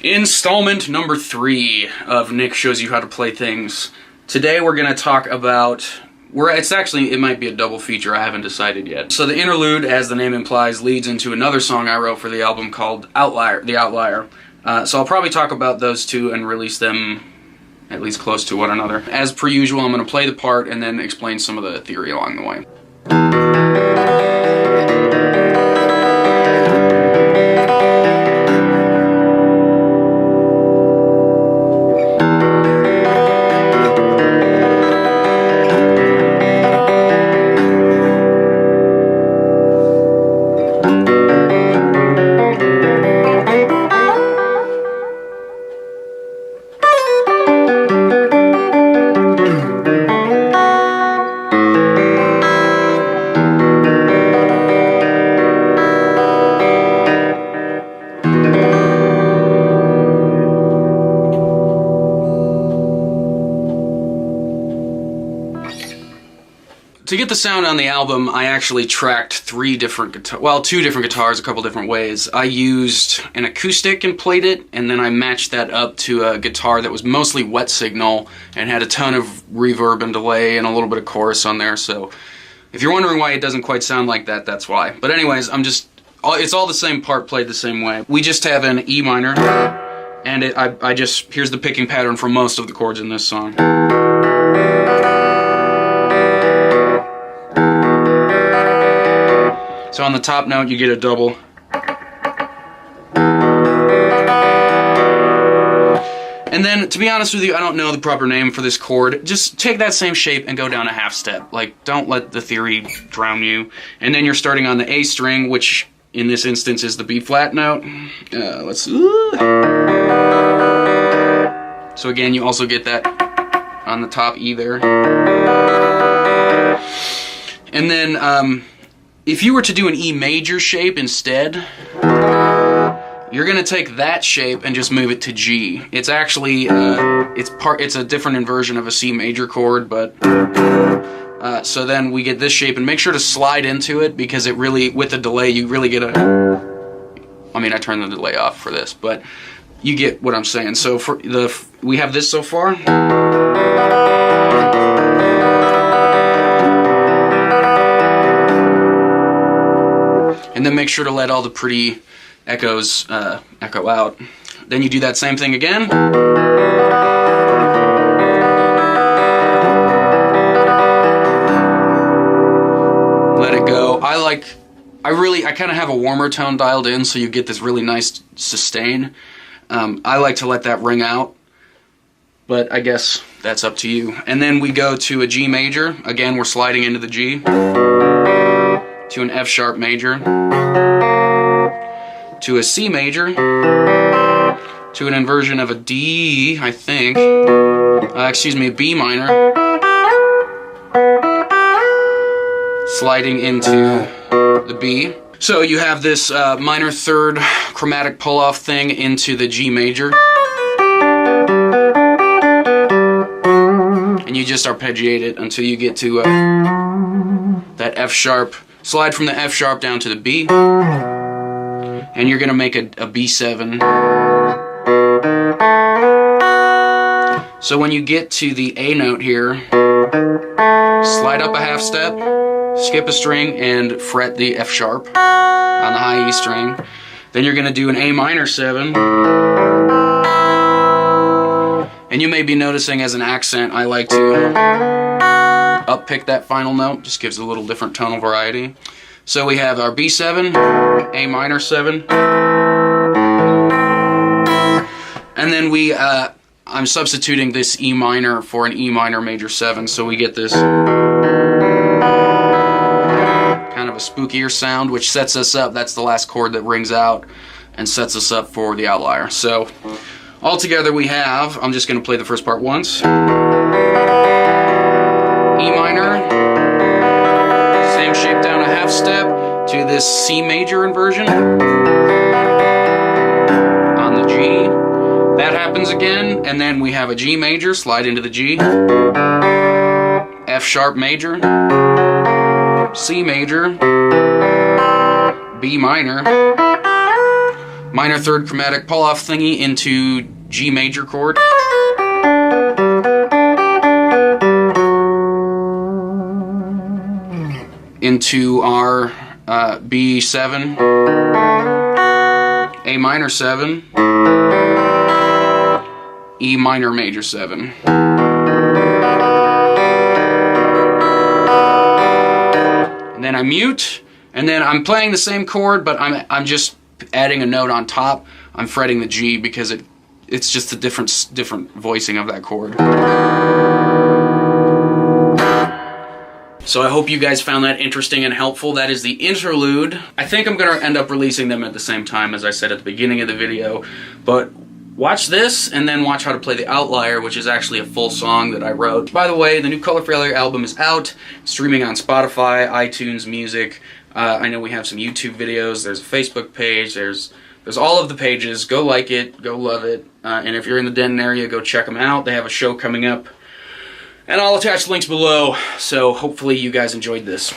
Installment number 3 of Nick Shows You How to Play Things. Today we're going to talk about... it might be a double feature, I haven't decided yet. So the interlude, as the name implies, leads into another song I wrote for the album called The Outlier. So I'll probably talk about those two and release them at least close to one another. As per usual, I'm going to play the part and then explain some of the theory along the way. To get the sound on the album, I actually tracked two different guitars a couple different ways. I used an acoustic and played it, and then I matched that up to a guitar that was mostly wet signal and had a ton of reverb and delay and a little bit of chorus on there. So if you're wondering why it doesn't quite sound like that, that's why. But anyways, it's all the same part played the same way. We just have an E minor, and here's the picking pattern for most of the chords in this song. So on the top note, you get a double. And then, to be honest with you, I don't know the proper name for this chord. Just take that same shape and go down a half step. Like, don't let the theory drown you. And then you're starting on the A string, which in this instance is the B flat note. So again, you also get that on the top E there. And then, if you were to do an E major shape instead, you're going to take that shape and just move it to G. It's actually, it's a different inversion of a C major chord, but, so then we get this shape, and make sure to slide into it, because it really, with the delay, you really get I turned the delay off for this, but you get what I'm saying. So we have this so far. And then make sure to let all the pretty echoes echo out. Then you do that same thing again. Let it go. I kind of have a warmer tone dialed in, so you get this really nice sustain. I like to let that ring out, but I guess that's up to you. And then we go to a G major. Again, we're sliding into the G. To an F sharp major, to a C major, to an inversion of a D, I think, a B minor, sliding into the B. So you have this minor third chromatic pull-off thing into the G major, and you just arpeggiate it until you get to that F sharp. Slide from the F sharp down to the B, and you're going to make a B7. So when you get to the A note here, slide up a half step, skip a string, and fret the F sharp on the high E string. Then you're going to do an A minor 7. And you may be noticing as an accent, I like to up-pick that final note. Just gives a little different tonal variety. So we have our B7, A minor 7, and then I'm substituting this E minor for an E minor major 7, so we get this kind of a spookier sound, which sets us up. That's the last chord that rings out and sets us up for the outlier. So altogether we have, I'm just going to play the first part once. E minor, same shape down a half step to this C major inversion on the G. That happens again, and then we have a G major, slide into the G, F sharp major, C major, B minor, minor third chromatic pull-off thingy into G major chord. Into our B7, A minor 7, E minor major 7. And then I mute, and then I'm playing the same chord, but I'm just adding a note on top. I'm fretting the G because it's just a different voicing of that chord. So I hope you guys found that interesting and helpful. That is the Interlude. I think I'm going to end up releasing them at the same time as I said at the beginning of the video, but watch this and then watch how to play the Outlier, which is actually a full song that I wrote. By the way, the new Color Failure album is out, streaming on Spotify, iTunes Music. I know we have some YouTube videos, there's a Facebook page, there's all of the pages. Go like it, go love it, and if you're in the Denton area, go check them out. They have a show coming up. And I'll attach links below, so hopefully you guys enjoyed this.